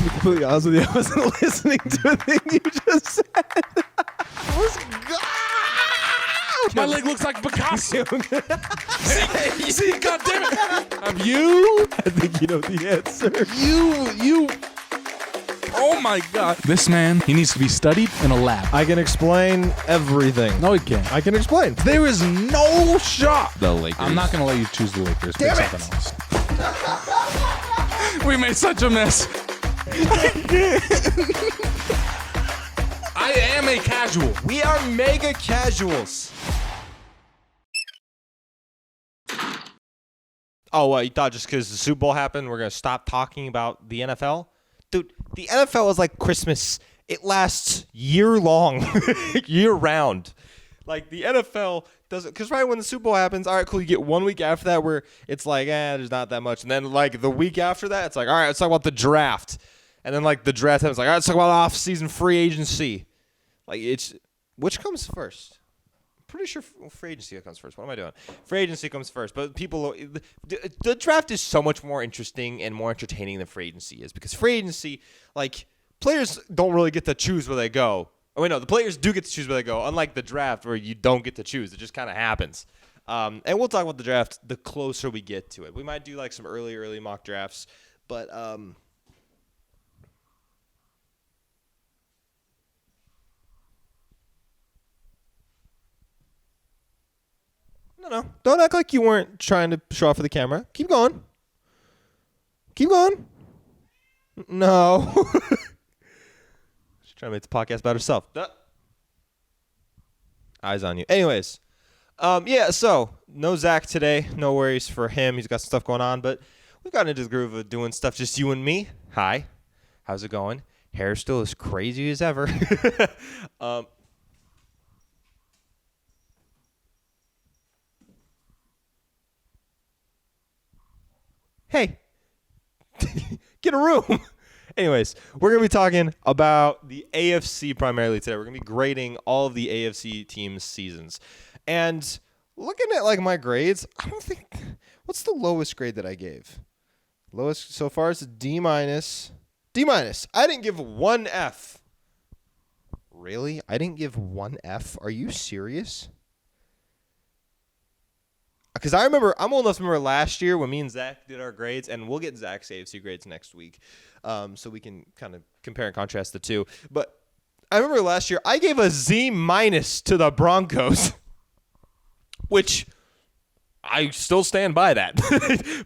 To be completely honest with you, I wasn't listening to a thing you just said. Let's go. My leg looks like Picasso. see, God damn it. Have you? I think you know the answer. You. Oh my God. This man, he needs to be studied in a lab. I can explain everything. No, he can't. I can explain. There is no shot. The Lakers. I'm not going to let you choose the Lakers. Damn Pick it. something else. We made such a mess. I am a casual. We are mega casuals. Oh, what? You thought just because the Super Bowl happened, we're going to stop talking about the NFL? Dude, the NFL is like Christmas. It lasts year-long, year-round. Like, the NFL doesn't... Because right when the Super Bowl happens, all right, cool, you get 1 week after that where it's like, there's not that much. And then, like, the week after that, it's like, all right, let's talk about the draft. And then, like, the draft happens, like, all right, let's talk about off-season free agency. Like, it's... Which comes first? Pretty sure free agency comes first. What am I doing? Free agency comes first, but people, the draft is so much more interesting and more entertaining than free agency is, because free agency, like, players don't really get to choose where they go. Oh wait, no, the players do get to choose where they go, unlike the draft where you don't get to choose. It just kind of happens. And we'll talk about the draft the closer we get to it. We might do like some early mock drafts, but No. Don't act like you weren't trying to show off for the camera. Keep going. Keep going. No. She's trying to make the podcast about herself. Eyes on you. Anyways. So no Zach today. No worries for him. He's got some stuff going on, but we've gotten into the groove of doing stuff just you and me. Hi. How's it going? Hair still as crazy as ever. Hey, get a room. Anyways, we're going to be talking about the AFC primarily today. We're going to be grading all of the AFC teams' seasons. And looking at, like, my grades, I don't think... What's the lowest grade that I gave? Lowest so far is a D-. D-. I didn't give one F. Really? I didn't give one F? Are you serious? Because I'm old enough to remember last year when me and Zach did our grades, and we'll get Zach's AFC grades next week, so we can kind of compare and contrast the two. But I remember last year I gave a Z- to the Broncos, which I still stand by that.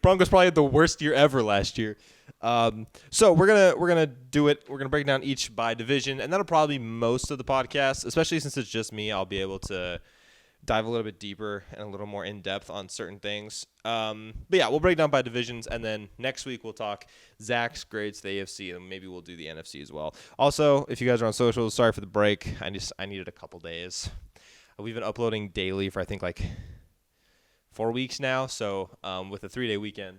Broncos probably had the worst year ever last year. So we're gonna do it. We're gonna break down each by division, and that'll probably be most of the podcast, especially since it's just me. I'll be able to dive a little bit deeper and a little more in depth on certain things. But yeah, we'll break down by divisions, and then next week we'll talk Zach's grades to the AFC, and maybe we'll do the NFC as well. Also, if you guys are on socials, sorry for the break. I needed a couple days. We've been uploading daily for I think like 4 weeks now. So with a 3-day weekend,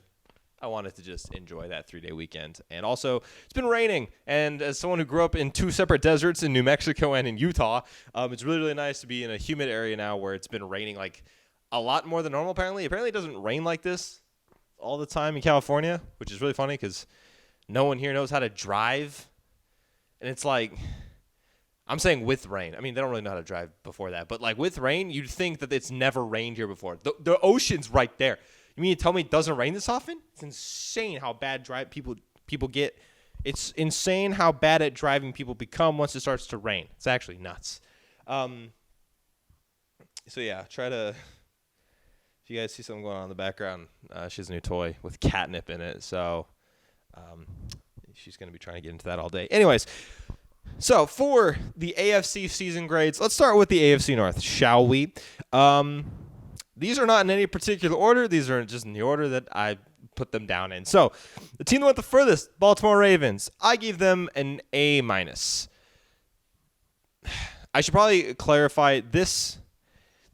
I wanted to just enjoy that 3-day weekend. And also, it's been raining. And as someone who grew up in two separate deserts in New Mexico and in Utah, it's really, really nice to be in a humid area now where it's been raining like a lot more than normal, apparently. Apparently, it doesn't rain like this all the time in California, which is really funny because no one here knows how to drive. And it's like, I'm saying with rain. I mean, they don't really know how to drive before that. But like with rain, you'd think that it's never rained here before. The ocean's right there. You mean to tell me it doesn't rain this often? It's insane how bad people get. It's insane how bad at driving people become once it starts to rain. It's actually nuts. So yeah, if you guys see something going on in the background, she has a new toy with catnip in it. So she's going to be trying to get into that all day. Anyways, so for the AFC season grades, let's start with the AFC North, shall we? These are not in any particular order. These are just in the order that I put them down in. So, the team that went the furthest, Baltimore Ravens, I gave them an A-. I should probably clarify this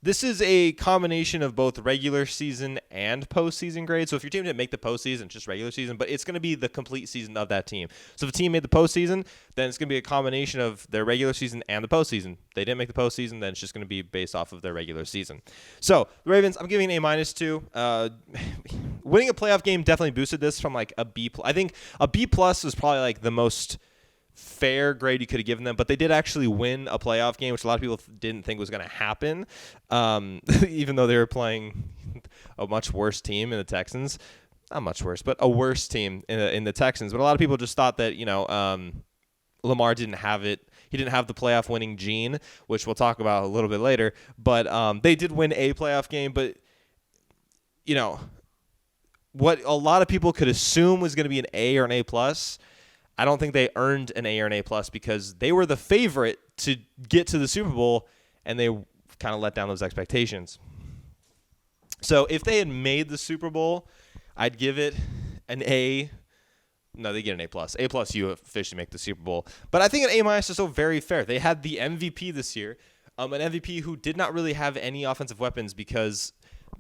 This is a combination of both regular season and postseason grades. So if your team didn't make the postseason, it's just regular season, but it's going to be the complete season of that team. So if a team made the postseason, then it's going to be a combination of their regular season and the postseason. They didn't make the postseason, then it's just going to be based off of their regular season. So the Ravens, I'm giving an A- to. Winning a playoff game definitely boosted this from like a B+. I think a B+ was probably like the most fair grade you could have given them, but they did actually win a playoff game, which a lot of people didn't think was going to happen, even though they were playing a much worse team in the Texans. Not much worse, but a worse team in the Texans. But a lot of people just thought that, Lamar didn't have it. He didn't have the playoff winning gene, which we'll talk about a little bit later. But they did win a playoff game, but, what a lot of people could assume was going to be an A or an A+, I don't think they earned an A or an A+ because they were the favorite to get to the Super Bowl, and they kind of let down those expectations. So if they had made the Super Bowl, I'd give it an A. No, they get an A+. A+, you officially make the Super Bowl. But I think an A- is still very fair. They had the MVP this year, an MVP who did not really have any offensive weapons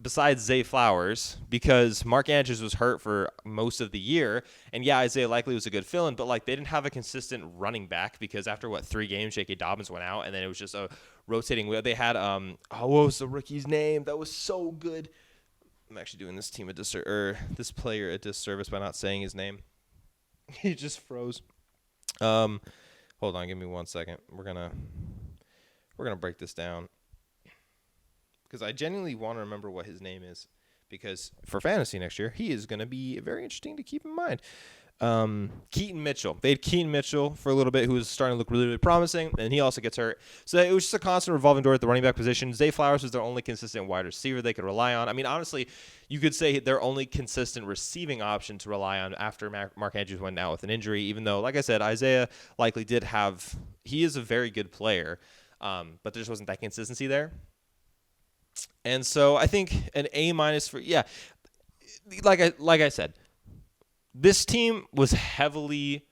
besides Zay Flowers, because Mark Andrews was hurt for most of the year. And yeah, Isaiah Likely was a good fill-in, but like they didn't have a consistent running back because after 3 games, J.K. Dobbins went out, and then it was just a rotating wheel. They had what was the rookie's name? That was so good. I'm actually doing this team this player a disservice by not saying his name. He just froze. Hold on, give me 1 second. We're gonna break this down, because I genuinely want to remember what his name is, because for fantasy next year, he is going to be very interesting to keep in mind. Keaton Mitchell. They had Keaton Mitchell for a little bit, who was starting to look really, really promising, and he also gets hurt. So it was just a constant revolving door at the running back position. Zay Flowers was their only consistent wide receiver they could rely on. I mean, honestly, you could say their only consistent receiving option to rely on after Mark Andrews went out with an injury, even though, like I said, Isaiah Likely he is a very good player, but there just wasn't that consistency there. And so I think an A- like I said, this team was heavily,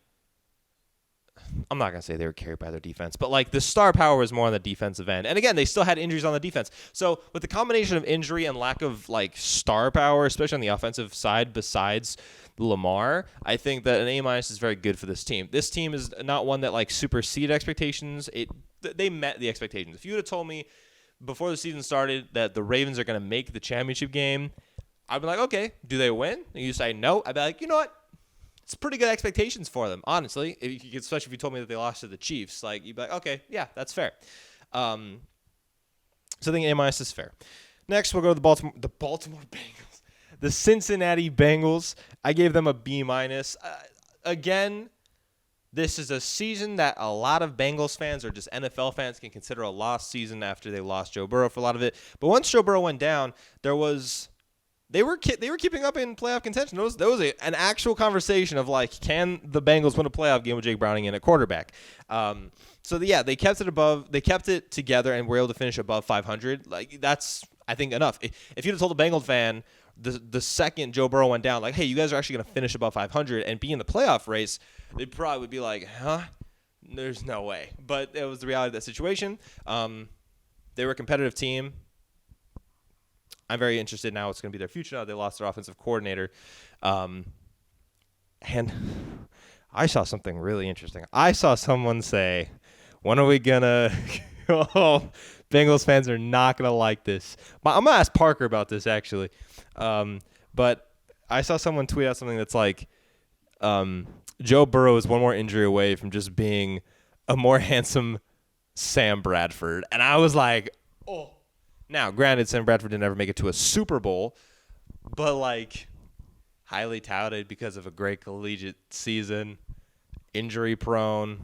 I'm not going to say they were carried by their defense, but like the star power was more on the defensive end. And again, they still had injuries on the defense. So with the combination of injury and lack of like star power, especially on the offensive side besides Lamar, I think that an A- is very good for this team. This team is not one that like superseded expectations. They met the expectations. If you would have told me before the season started that the Ravens are going to make the championship game, I'd be like, okay, do they win? And you say no. I'd be like, you know what? It's pretty good expectations for them, honestly. Especially if you told me that they lost to the Chiefs. Like, you'd be like, okay, yeah, that's fair. So I think A- is fair. Next, we'll go to the Baltimore Bengals. The Cincinnati Bengals. I gave them a B-. Again, this is a season that a lot of Bengals fans or just NFL fans can consider a lost season after they lost Joe Burrow for a lot of it. But once Joe Burrow went down, they were keeping up in playoff contention. There was an actual conversation of like, can the Bengals win a playoff game with Jake Browning in at quarterback? They kept it together and were able to finish above 500. Like, that's, I think, enough. If you'd have told a Bengals fan the second Joe Burrow went down, like, hey, you guys are actually going to finish above 500 and be in the playoff race, they probably would be like, huh? There's no way. But it was the reality of that situation. They were a competitive team. I'm very interested now what's going to be their future now. They lost their offensive coordinator. And I saw something really interesting. I saw someone say, when are we going to – oh, Bengals fans are not going to like this. I'm going to ask Parker about this, actually. But I saw someone tweet out something that's like, Joe Burrow is one more injury away from just being a more handsome Sam Bradford. And I was like, oh. Now, granted, Sam Bradford didn't ever make it to a Super Bowl, but like highly touted because of a great collegiate season, injury prone.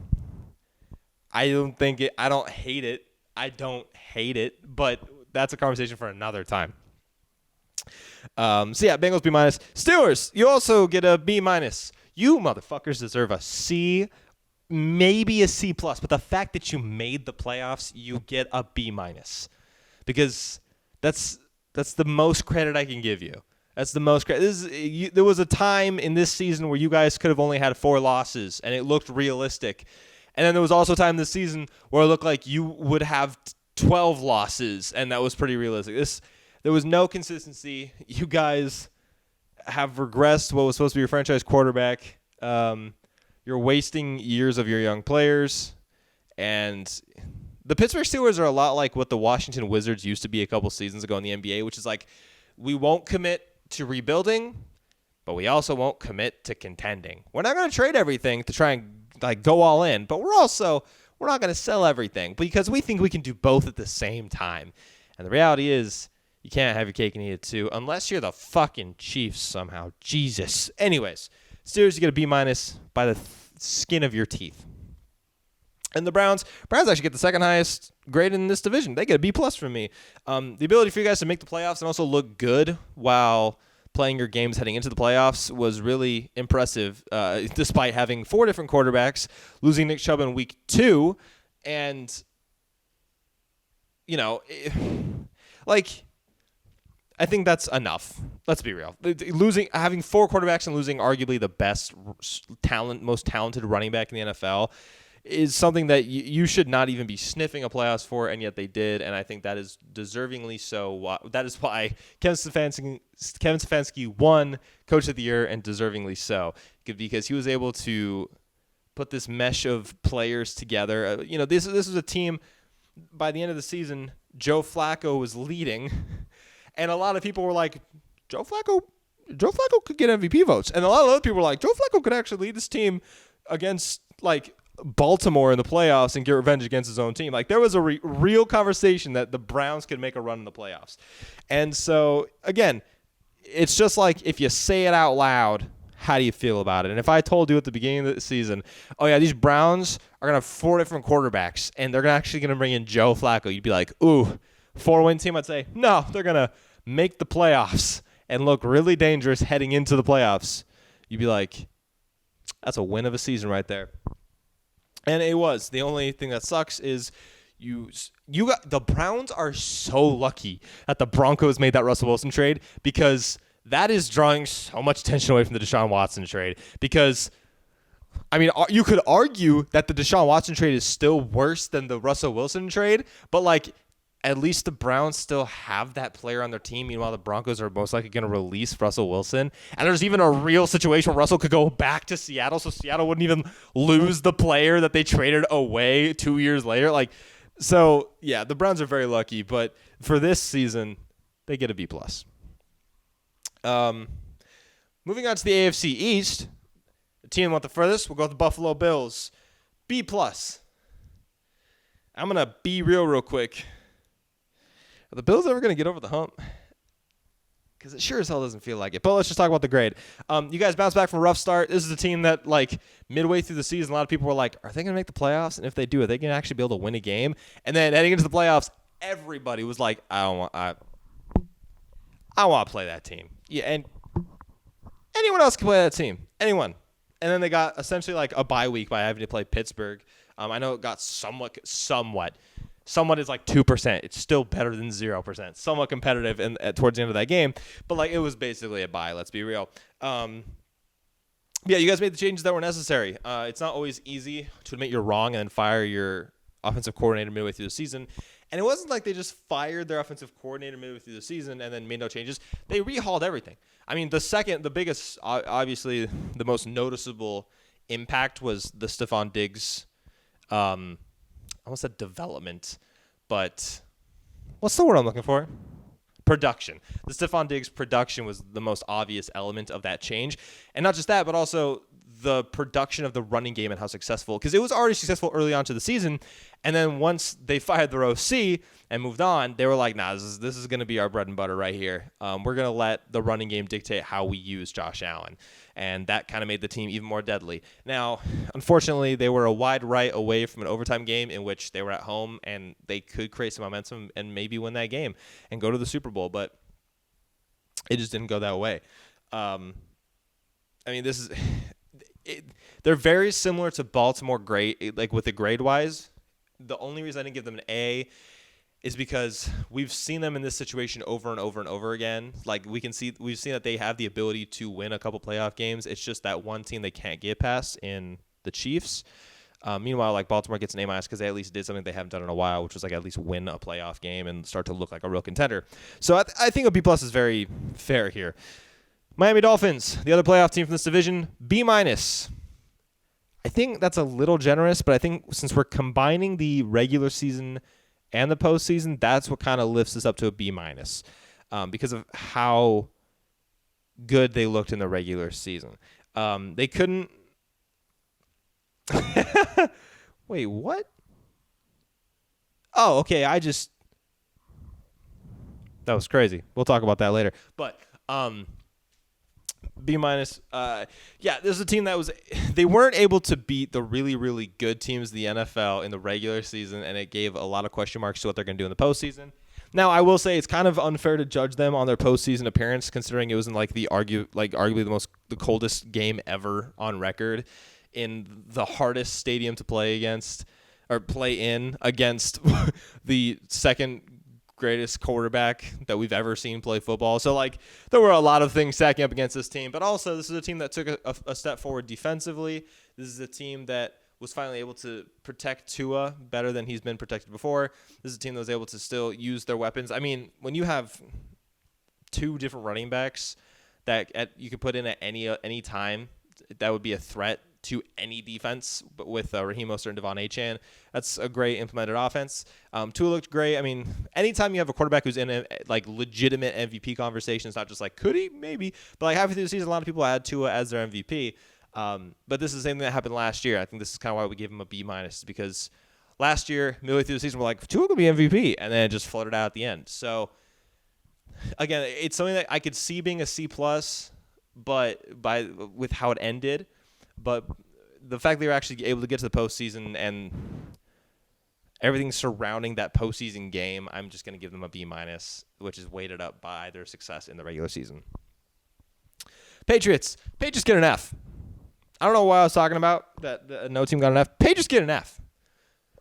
I don't hate it. I don't hate it, but that's a conversation for another time. Bengals B-. Steelers, you also get a B-. You motherfuckers deserve a C, maybe a C+, but the fact that you made the playoffs, you get a B-. Because that's the most credit I can give you. That's the most credit. There was a time in this season where you guys could have only had 4 losses, and it looked realistic. And then there was also a time this season where it looked like you would have 12 losses, and that was pretty realistic. There was no consistency. You guys have regressed what was supposed to be your franchise quarterback. You're wasting years of your young players, and the Pittsburgh Steelers are a lot like what the Washington Wizards used to be a couple seasons ago in the NBA, which is like, we won't commit to rebuilding, but we also won't commit to contending. We're not going to trade everything to try and like go all in, but we're not going to sell everything because we think we can do both at the same time. And the reality is, you can't have your cake and eat it too, unless you're the fucking Chiefs somehow. Jesus. Anyways, Steelers, you get a B- by the skin of your teeth. And the Browns actually get the second highest grade in this division. They get a B+ from me. The ability for you guys to make the playoffs and also look good while playing your games heading into the playoffs was really impressive, despite having 4 different quarterbacks, losing Nick Chubb in week 2, and, I think that's enough. Let's be real. Having 4 quarterbacks and losing arguably the best most talented running back in the NFL is something that you should not even be sniffing a playoffs for, and yet they did, and I think that is deservingly so. That is why Kevin Stefanski won Coach of the Year, and deservingly so, because he was able to put this mesh of players together. This was a team, by the end of the season, Joe Flacco was leading, and a lot of people were like, Joe Flacco could get MVP votes, and a lot of other people were like, Joe Flacco could actually lead this team against, like, Baltimore in the playoffs and get revenge against his own team. Like, there was a real conversation that the Browns could make a run in the playoffs. And so, again, it's just like, if you say it out loud, how do you feel about it? And if I told you at the beginning of the season, oh yeah, these Browns are going to have 4 different quarterbacks and they're actually going to bring in Joe Flacco, you'd be like, ooh, 4-win team? I'd say, no, they're going to make the playoffs and look really dangerous heading into the playoffs. You'd be like, that's a win of a season right there. And it was. The only thing that sucks is the Browns are so lucky that the Broncos made that Russell Wilson trade, because that is drawing so much attention away from the Deshaun Watson trade. Because, you could argue that the Deshaun Watson trade is still worse than the Russell Wilson trade, but like, at least the Browns still have that player on their team. Meanwhile, the Broncos are most likely going to release Russell Wilson. And there's even a real situation where Russell could go back to Seattle, so Seattle wouldn't even lose the player that they traded away 2 years later. The Browns are very lucky. But for this season, they get a B+. Moving on to the AFC East, the team went the furthest. We'll go with the Buffalo Bills. B+. I'm going to be real quick. Are the Bills ever going to get over the hump? Because it sure as hell doesn't feel like it. But let's just talk about the grade. You guys bounced back from a rough start. This is a team that, like, midway through the season, a lot of people were like, are they going to make the playoffs? And if they do, are they going to actually be able to win a game? And then heading into the playoffs, everybody was like, I want to play that team. Yeah, and anyone else can play that team. Anyone. And then they got essentially like a bye week by having to play Pittsburgh. I know it got somewhat. Somewhat is like 2%. It's still better than 0%. Somewhat competitive towards the end of that game. But, like, it was basically a bye, let's be real. You guys made the changes that were necessary. It's not always easy to admit you're wrong and then fire your offensive coordinator midway through the season. And it wasn't like they just fired their offensive coordinator midway through the season and then made no changes. They rehauled everything. The biggest, obviously, the most noticeable impact was the Stephon Diggs I almost said development, but what's the word I'm looking for? Production. The Stephon Diggs production was the most obvious element of that change. And not just that, but also the production of the running game and how successful, because it was already successful early on to the season. And then once they fired their OC and moved on, they were like, nah, this is going to be our bread and butter right here. We're going to let the running game dictate how we use Josh Allen. And that kind of made the team even more deadly. Now, unfortunately, they were a wide right away from an overtime game in which they were at home and they could create some momentum and maybe win that game and go to the Super Bowl, but it just didn't go that way. They're very similar to Baltimore grade, like with the grade-wise. The only reason I didn't give them an A is because we've seen them in this situation over and over and over again. Like we've seen that they have the ability to win a couple playoff games. It's just that one team they can't get past in the Chiefs. Meanwhile, like Baltimore gets an A- because they at least did something they haven't done in a while, which was like at least win a playoff game and start to look like a real contender. So I think a B+ is very fair here. Miami Dolphins, the other playoff team from this division, B-. I think that's a little generous, but I think since we're combining the regular season and the postseason, that's what kind of lifts us up to a B-, because of how good they looked in the regular season. They couldn't. Wait, what? Oh, okay. That was crazy. We'll talk about that later. But B-. Yeah, this is a team they weren't able to beat the really, really good teams of the NFL in the regular season, and it gave a lot of question marks to what they're going to do in the postseason. Now, I will say it's kind of unfair to judge them on their postseason appearance, considering it was in arguably the coldest game ever on record, in the hardest stadium to play against the second greatest quarterback that we've ever seen play football. So, like, there were a lot of things stacking up against this team, but also this is a team that took a step forward defensively. This is a team that was finally able to protect Tua better than he's been protected before. This is a team that was able to still use their weapons. I mean, when you have two different running backs that you could put in at any time, that would be a threat to any defense, but with Raheem Mostert and Devon Achane, that's a great implemented offense. Tua looked great. I mean, anytime you have a quarterback who's in a legitimate MVP conversation, it's not just like, could he? Maybe. But like halfway through the season, a lot of people had Tua as their MVP. But this is the same thing that happened last year. I think this is kind of why we gave him a B-, because last year, midway through the season, we're like, Tua could be MVP, and then it just floated out at the end. So, again, it's something that I could see being a C+, but with how it ended. But the fact that they were actually able to get to the postseason and everything surrounding that postseason game, I'm just going to give them a B-, which is weighted up by their success in the regular season. Patriots get an F. I don't know what I was talking about, that no team got an F. Patriots get an F.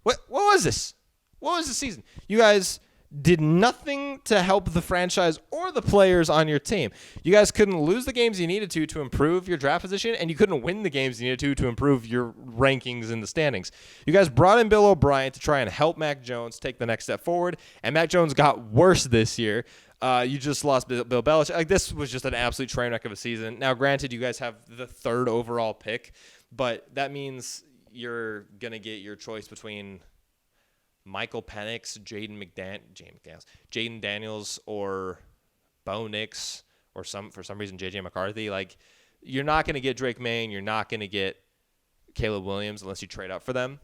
What was this? What was the season? You guys did nothing to help the franchise or the players on your team. You guys couldn't lose the games you needed to improve your draft position, and you couldn't win the games you needed to improve your rankings in the standings. You guys brought in Bill O'Brien to try and help Mac Jones take the next step forward, and Mac Jones got worse this year. You just lost Bill Belichick. Like, this was just an absolute train wreck of a season. Now, granted, you guys have the 3rd overall pick, but that means you're going to get your choice between Michael Penix, Jaden Daniels, or Bo Nix, or for some reason J.J. McCarthy. Like, you're not going to get Drake May, you're not going to get Caleb Williams unless you trade up for them.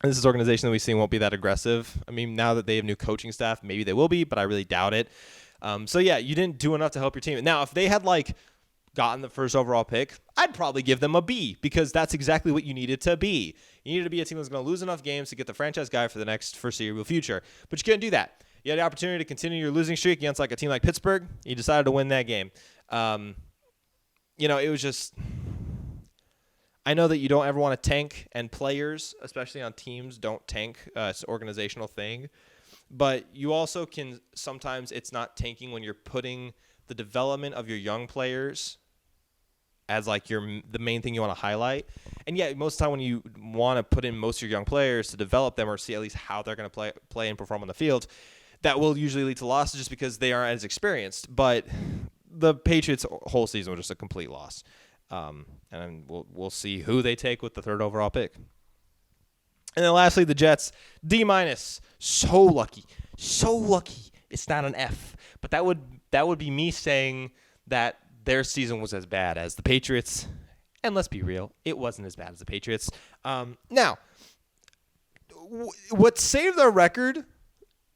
And this is an organization that we see won't be that aggressive. I mean, now that they have new coaching staff, maybe they will be, but I really doubt it. So yeah, you didn't do enough to help your team. Now, if they had gotten the 1st overall pick, I'd probably give them a B, because that's exactly what you needed to be. You needed to be a team that's going to lose enough games to get the franchise guy for the next foreseeable future. But you couldn't do that. You had the opportunity to continue your losing streak against a team like Pittsburgh. You decided to win that game. It was just, I know that you don't ever want to tank, and players, especially on teams, don't tank. It's an organizational thing. But you also can, sometimes it's not tanking when you're putting the development of your young players as the main thing you want to highlight. And yeah, most of the time when you want to put in most of your young players to develop them or see at least how they're going to play and perform on the field, that will usually lead to losses just because they aren't as experienced. But the Patriots' whole season was just a complete loss. And we'll see who they take with the 3rd overall pick. And then lastly, the Jets, D-. So lucky. It's not an F. But that would be me saying that their season was as bad as the Patriots. And let's be real, it wasn't as bad as the Patriots. Now, what saved their record,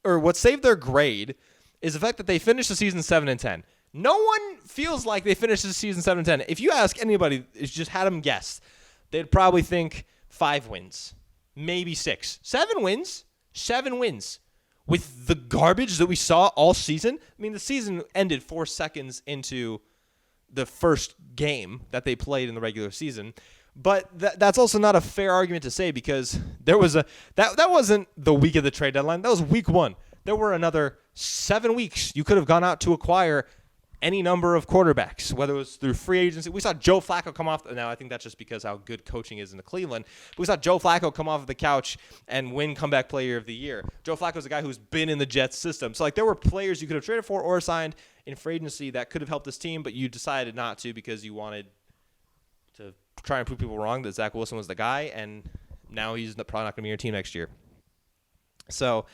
or what saved their grade, is the fact that they finished the season 7-10. No one feels like they finished the season 7-10. If you ask anybody, just had them guess, they'd probably think 5 wins, maybe 6. 7 wins. 7 wins. With the garbage that we saw all season. I mean, the season ended 4 seconds into the first game that they played in the regular season. But that's also not a fair argument to say, because there was that wasn't the week of the trade deadline. That was week 1. There were another 7 weeks you could have gone out to acquire any number of quarterbacks, whether it was through free agency. We saw Joe Flacco come off. Now, I think that's just because how good coaching is in Cleveland. But we saw Joe Flacco come off of the couch and win comeback player of the year. Joe Flacco's a guy who's been in the Jets system. So, like, there were players you could have traded for or signed in free agency that could have helped this team, but you decided not to because you wanted to try and prove people wrong that Zach Wilson was the guy, and now he's probably not going to be your team next year. So,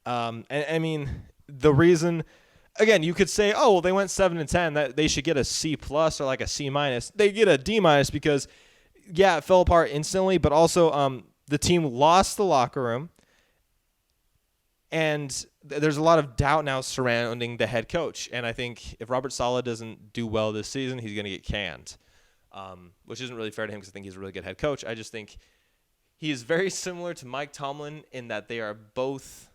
I mean, the reason, again, you could say, oh, well, they went 7-10, that they should get a C+ or like a C-. They get a D- because, yeah, it fell apart instantly, but also the team lost the locker room, and there's a lot of doubt now surrounding the head coach. And I think if Robert Saleh doesn't do well this season, he's going to get canned, which isn't really fair to him because I think he's a really good head coach. I just think he is very similar to Mike Tomlin in that they are both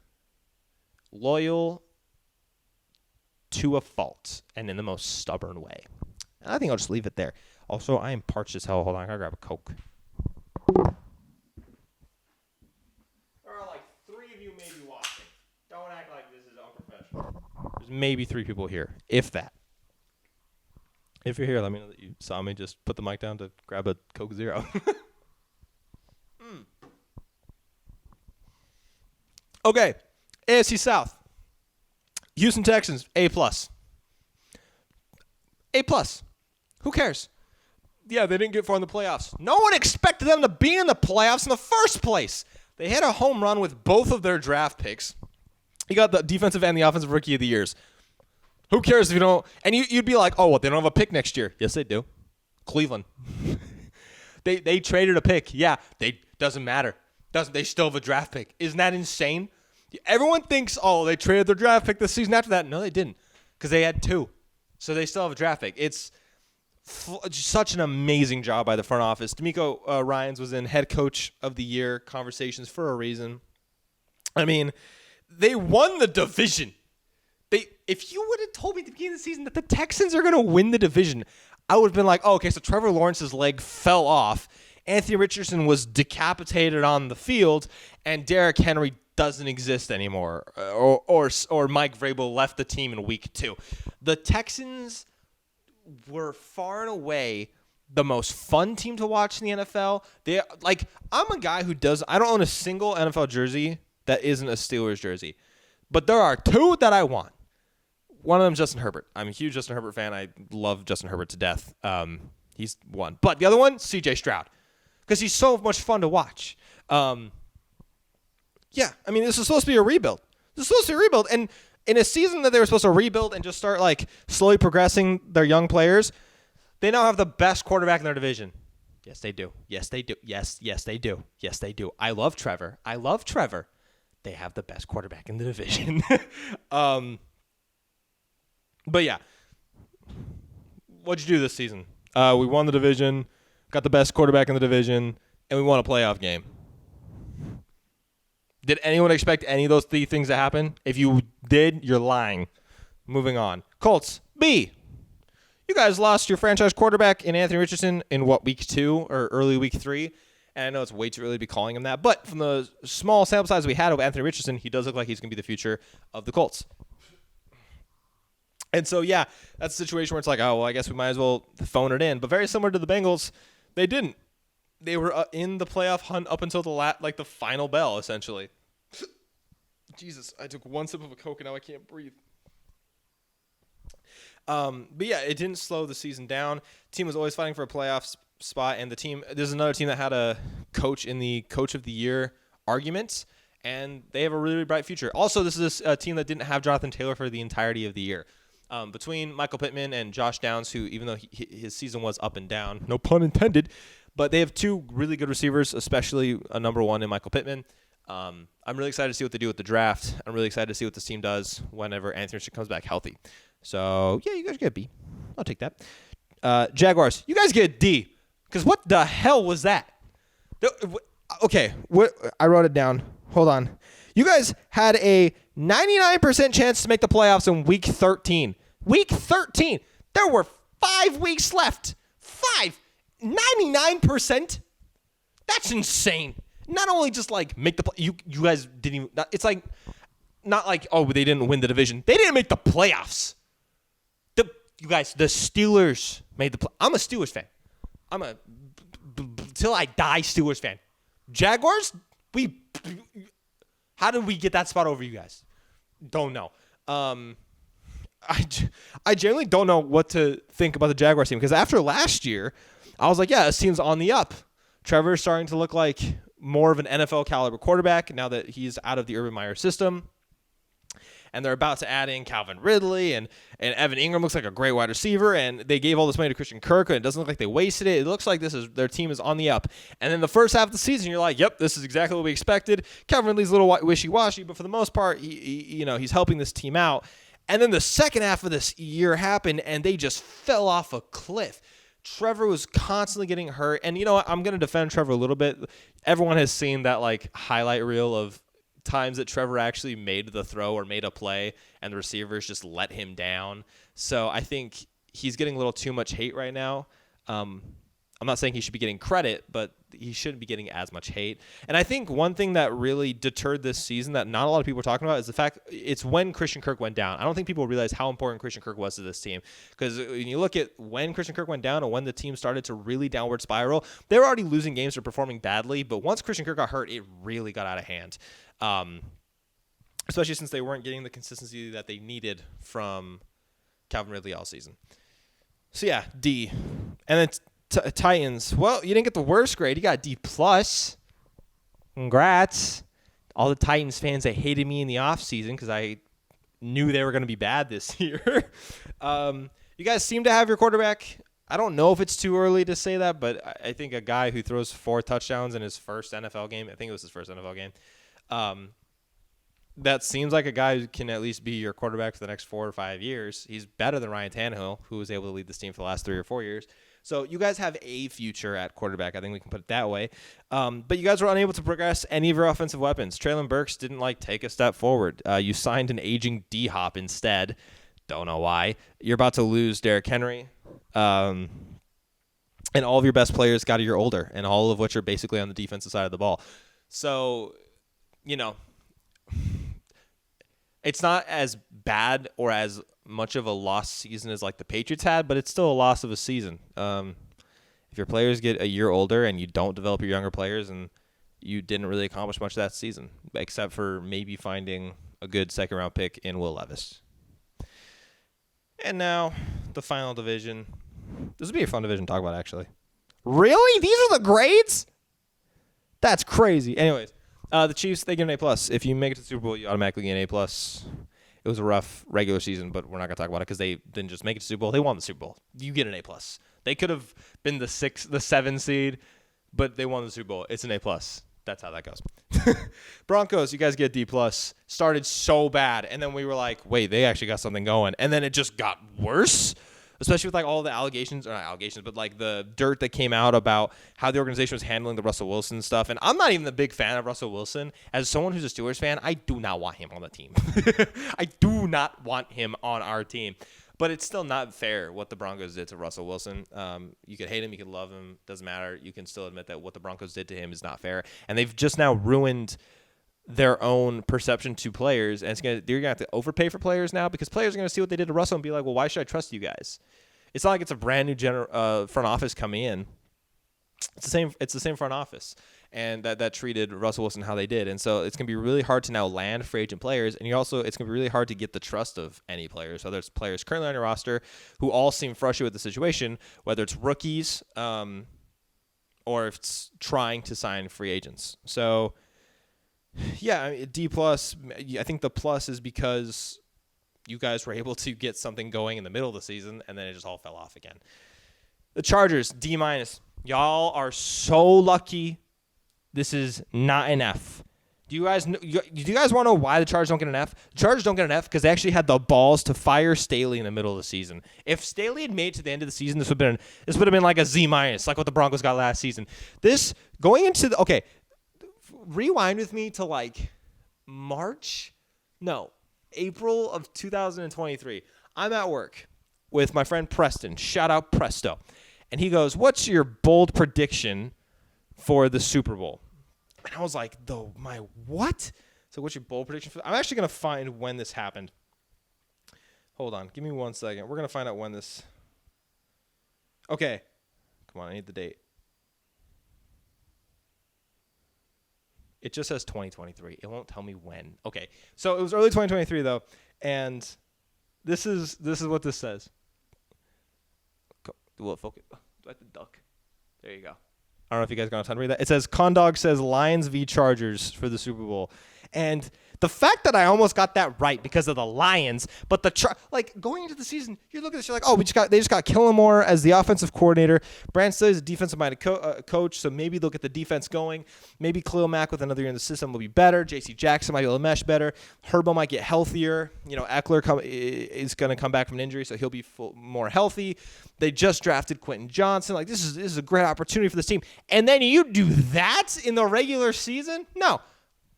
loyal to a fault and in the most stubborn way. And I think I'll just leave it there. Also, I am parched as hell. Hold on, I gotta grab a Coke. There are like 3 of you maybe watching. Don't act like this is unprofessional. There's maybe 3 people here, if that. If you're here, let me know that you saw me just put the mic down to grab a Coke Zero. Okay, AFC South. Houston Texans, A+. A+. Who cares? Yeah, they didn't get far in the playoffs. No one expected them to be in the playoffs in the first place. They hit a home run with both of their draft picks. You got the defensive and the offensive rookie of the years. Who cares if you don't? And you'd be like, oh, well, they don't have a pick next year. Yes, they do. Cleveland. They traded a pick. Yeah, doesn't matter. They still have a draft pick. Isn't that insane? Everyone thinks, oh, they traded their draft pick this season after that. No, they didn't, because they had 2. So they still have a draft pick. It's such an amazing job by the front office. D'Amico Ryans was in head coach of the year conversations for a reason. I mean, they won the division. If you would have told me at the beginning of the season that the Texans are going to win the division, I would have been like, oh, okay, so Trevor Lawrence's leg fell off. Anthony Richardson was decapitated on the field, and Derrick Henry doesn't exist anymore, or Mike Vrabel left the team in week 2. The Texans were far and away the most fun team to watch in the NFL. I'm a guy who I don't own a single NFL jersey that isn't a Steelers jersey, but there are 2 that I want. One of them, Justin Herbert. I'm a huge Justin Herbert fan. I love Justin Herbert to death. He's one. But the other one, CJ Stroud, because he's so much fun to watch. Yeah, I mean, this is supposed to be a rebuild. And in a season that they were supposed to rebuild and just start, like, slowly progressing their young players, they now have the best quarterback in their division. Yes, they do. Yes, they do. Yes, they do. Yes, they do. I love Trevor. They have the best quarterback in the division. But, yeah. What'd you do this season? We won the division, got the best quarterback in the division, and we won a playoff game. Did anyone expect any of those 3 things to happen? If you did, you're lying. Moving on. Colts, B. You guys lost your franchise quarterback in Anthony Richardson in, week 2 or early week 3? And I know it's way too early to be calling him that, but from the small sample size we had of Anthony Richardson, he does look like he's going to be the future of the Colts. And so, yeah, that's a situation where it's like, oh, well, I guess we might as well phone it in. But very similar to the Bengals, they didn't. They were in the playoff hunt up until the final bell, essentially. Jesus, I took one sip of a Coke and now I can't breathe. But yeah, it didn't slow the season down. Team was always fighting for a playoff spot, and there's another team that had a coach in the Coach of the Year argument, and they have a really, really bright future. Also, this is a team that didn't have Jonathan Taylor for the entirety of the year. Between Michael Pittman and Josh Downs, who, even though his season was up and down, no pun intended, but they have 2 really good receivers, especially a number 1 in Michael Pittman. I'm really excited to see what they do with the draft. I'm really excited to see what this team does whenever Anthony Richardson comes back healthy. So, yeah, you guys get a B. I'll take that. Jaguars, you guys get a D. Because what the hell was that? Okay, I wrote it down. Hold on. You guys had a 99% chance to make the playoffs in week 13. Week 13. There were 5 weeks left. 5. 99%? That's insane. Not only just make the you guys didn't even, it's not like, oh, they didn't win the division. They didn't make the playoffs. You guys, the Steelers made the play. I'm a Steelers fan. I'm a till I die Steelers fan. Jaguars, how did we get that spot over you guys? Don't know. I generally don't know what to think about the Jaguars team because after last year, I was like, yeah, this team's on the up. Trevor's starting to look like more of an NFL caliber quarterback now that he's out of the Urban Meyer system. And they're about to add in Calvin Ridley, and Evan Ingram looks like a great wide receiver, and they gave all this money to Christian Kirk, and it doesn't look like they wasted it. It looks like their team is on the up. And then the first half of the season, you're like, yep, this is exactly what we expected. Calvin Ridley's a little wishy-washy, but for the most part, he's helping this team out. And then the second half of this year happened, and they just fell off a cliff. Trevor was constantly getting hurt, and you know what? I'm going to defend Trevor a little bit. Everyone has seen that highlight reel of times that Trevor actually made the throw or made a play and the receivers just let him down. So I think he's getting a little too much hate right now. I'm not saying he should be getting credit, but he shouldn't be getting as much hate. And I think one thing that really deterred this season that not a lot of people are talking about is the fact it's when Christian Kirk went down. I don't think people realize how important Christian Kirk was to this team, because when you look at when Christian Kirk went down and when the team started to really downward spiral, they were already losing games or performing badly. But once Christian Kirk got hurt, it really got out of hand. Especially since they weren't getting the consistency that they needed from Calvin Ridley all season. So yeah, D. And then Titans. Well, you didn't get the worst grade. You got D+. Congrats. All the Titans fans that hated me in the offseason because I knew they were going to be bad this year. You guys seem to have your quarterback. I don't know if it's too early to say that, but I think a guy who throws 4 touchdowns in his first NFL game, I think it was his first NFL game, that seems like a guy who can at least be your quarterback for the next 4 or 5 years. He's better than Ryan Tannehill, who was able to lead this team for the last 3 or 4 years. So you guys have a future at quarterback. I think we can put it that way. But you guys were unable to progress any of your offensive weapons. Treylon Burks didn't take a step forward. You signed an aging D-Hop instead. Don't know why. You're about to lose Derrick Henry. And all of your best players got a year older, and all of which are basically on the defensive side of the ball. So, it's not as bad or as much of a lost season as the Patriots had, but it's still a loss of a season. If your players get a year older and you don't develop your younger players, and you didn't really accomplish much that season, except for maybe finding a good second-round pick in Will Levis. And now, the final division. This would be a fun division to talk about, actually. Really? These are the grades? That's crazy. Anyways, the Chiefs, they get an A+. If you make it to the Super Bowl, you automatically get an A+. It was a rough regular season, but we're not going to talk about it because they didn't just make it to the Super Bowl. They won the Super Bowl. You get an A+. They could have been the 7 seed, but they won the Super Bowl. It's an A+. That's how that goes. Broncos, you guys get D+. Started so bad, and then we were like, wait, they actually got something going. And then it just got worse, especially with all the allegations, or not allegations, but the dirt that came out about how the organization was handling the Russell Wilson stuff. And I'm not even a big fan of Russell Wilson. As someone who's a Steelers fan, I do not want him on the team. I do not want him on our team. But it's still not fair what the Broncos did to Russell Wilson. You could hate him, you could love him, doesn't matter. You can still admit that what the Broncos did to him is not fair. And they've just now ruined their own perception to players. And they're going to have to overpay for players now, because players are going to see what they did to Russell and be like, well, why should I trust you guys? It's not like it's a brand new front office coming in. It's the same front office, and that treated Russell Wilson how they did. And so it's going to be really hard to now land free agent players, and it's going to be really hard to get the trust of any players. Whether it's players currently on your roster who all seem frustrated with the situation, whether it's rookies, or if it's trying to sign free agents. So yeah, D+. I think the plus is because you guys were able to get something going in the middle of the season, and then it just all fell off again. The Chargers, D-. Y'all are so lucky this is not an F. Do you guys want to know why the Chargers don't get an F? The Chargers don't get an F because they actually had the balls to fire Staley in the middle of the season. If Staley had made it to the end of the season, this would have been like a Z-, like what the Broncos got last season. This going into the rewind with me to April of 2023. I'm at work with my friend Preston. Shout out Presto. And he goes, what's your bold prediction for the Super Bowl? And I was like, my what? So what's your bold prediction? I'm actually going to find when this happened. Hold on. Give me 1 second. We're going to find out when this. Okay. Come on. I need the date. It just says 2023. It won't tell me when. Okay. So it was early 2023 though, and this is what this says. Will it focus? Do I have to duck? There you go. I don't know if you guys got time to read that. It says Condog says Lions v Chargers for the Super Bowl. And the fact that I almost got that right because of the Lions, but going into the season, you look at this, you're like, oh, they just got Killamore as the offensive coordinator. Brand Staley is a defensive-minded coach, so maybe they'll get the defense going. Maybe Khalil Mack with another year in the system will be better. J.C. Jackson might be able to mesh better. Herbo might get healthier. Eckler is going to come back from an injury, so he'll be more healthy. They just drafted Quentin Johnson. Like, this is a great opportunity for this team. And then you do that in the regular season? No.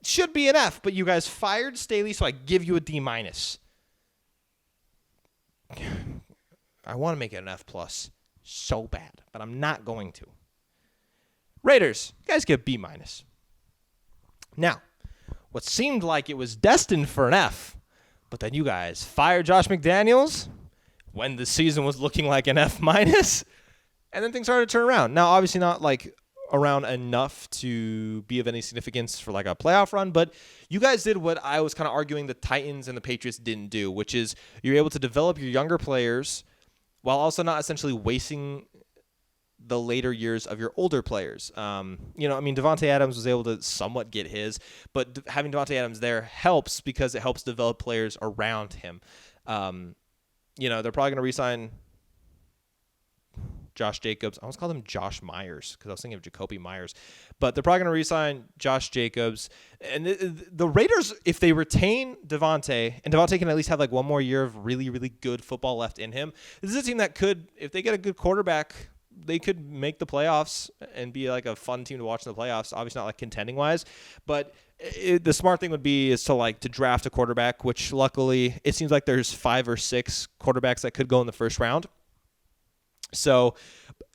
Should be an F, but you guys fired Staley, so I give you a D-. I want to make it an F+ so bad, but I'm not going to. Raiders, you guys get B-. Now, what seemed like it was destined for an F, but then you guys fired Josh McDaniels when the season was looking like an F-, and then things started to turn around. Now, obviously not like around enough to be of any significance for like a playoff run, but you guys did what I was kind of arguing the Titans and the Patriots didn't do, which is you're able to develop your younger players while also not essentially wasting the later years of your older players. Devontae Adams was able to somewhat get his, but having Devontae Adams there helps because it helps develop players around him. They're probably going to re-sign Josh Jacobs. I almost called him Josh Myers because I was thinking of Jacoby Myers. But they're probably going to re-sign Josh Jacobs. And the Raiders, if they retain Devontae, and Devontae can at least have like one more year of really, really good football left in him, this is a team that could, if they get a good quarterback, they could make the playoffs and be like a fun team to watch in the playoffs. Obviously not like contending wise, but the smart thing would be is to draft a quarterback, which luckily it seems like there's 5 or 6 quarterbacks that could go in the first round. So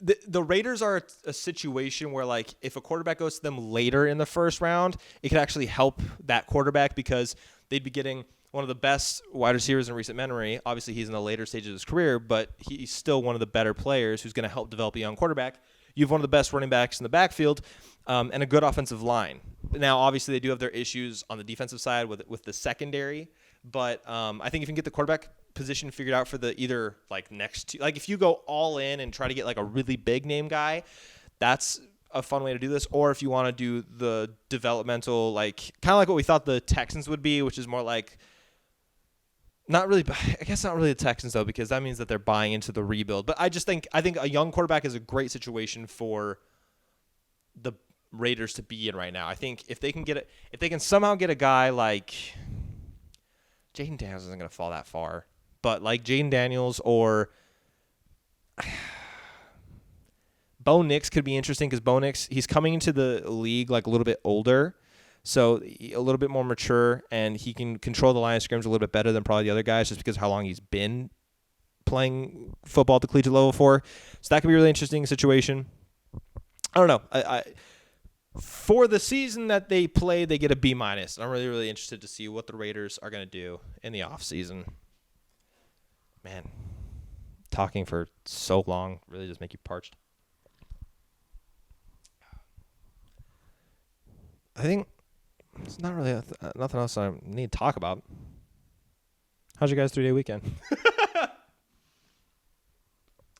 the Raiders are a situation where, like, if a quarterback goes to them later in the first round, it could actually help that quarterback because they'd be getting one of the best wide receivers in recent memory. Obviously, he's in the later stages of his career, but he's still one of the better players who's going to help develop a young quarterback. You have one of the best running backs in the backfield and a good offensive line. Now, obviously, they do have their issues on the defensive side with the secondary, but I think if you can get the quarterback position figured out for the either like next two, like if you go all in and try to get like a really big name guy, that's a fun way to do this. Or if you want to do the developmental, like kind of like what we thought the Texans would be, which is more like not really the Texans though, because that means that they're buying into the rebuild. But I think a young quarterback is a great situation for the Raiders to be in right now. I think if they can somehow get a guy like Jaden Daniels isn't going to fall that far, but like Jaden Daniels or Bo Nix could be interesting because Bo Nix, he's coming into the league like a little bit older, so a little bit more mature, and he can control the line of scrimmage a little bit better than probably the other guys just because of how long he's been playing football at the collegiate level for. So that could be a really interesting situation. I don't know. I for the season that they play, they get a B-. I'm really, really interested to see what the Raiders are going to do in the offseason. Man, talking for so long really just make you parched. I think it's not really nothing else I need to talk about. How's your guys' 3-day weekend?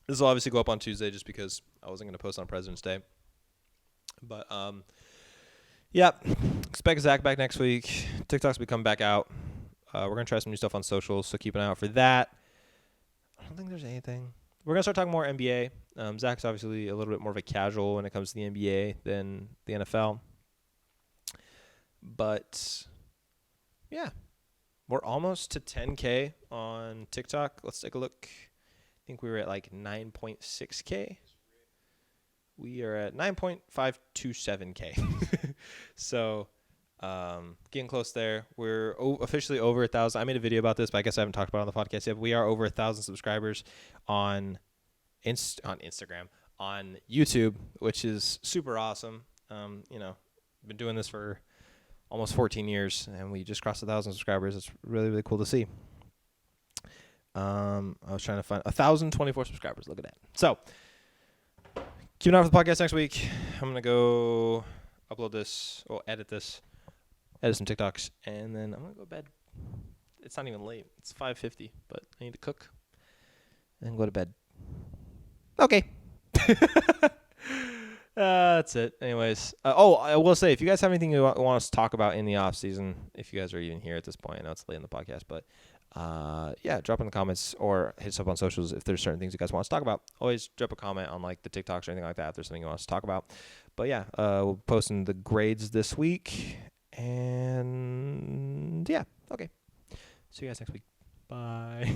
This will obviously go up on Tuesday just because I wasn't going to post on President's Day. But, yeah, expect Zach back next week. TikTok's will be coming back out. We're going to try some new stuff on socials, so keep an eye out for that. I don't think there's anything. We're going to start talking more NBA. Zach's obviously a little bit more of a casual when it comes to the NBA than the NFL. But, yeah, we're almost to 10K on TikTok. Let's take a look. I think we were at like 9.6K. We are at 9.527K. So, getting close there. We're officially over 1,000. I made a video about this, but I guess I haven't talked about it on the podcast yet. We are over 1,000 subscribers on Instagram, on YouTube, which is super awesome. Been doing this for almost 14 years, and we just crossed 1,000 subscribers. It's really, really cool to see. I was trying to find 1,024 subscribers. Look at that. So keep an eye out for the podcast next week. I'm gonna go upload this or edit some TikToks, and then I'm gonna go to bed. It's not even late. It's 5:50, but I need to cook and go to bed. Okay. That's it. Anyways, I will say, if you guys have anything you want us to talk about in the off season, if you guys are even here at this point, I know it's late in the podcast, but drop in the comments or hit us up on socials if there's certain things you guys want us to talk about. Always drop a comment on like the TikToks or anything like that if there's something you want us to talk about. But yeah, we'll be posting the grades this week, and yeah, okay. See you guys next week. Bye.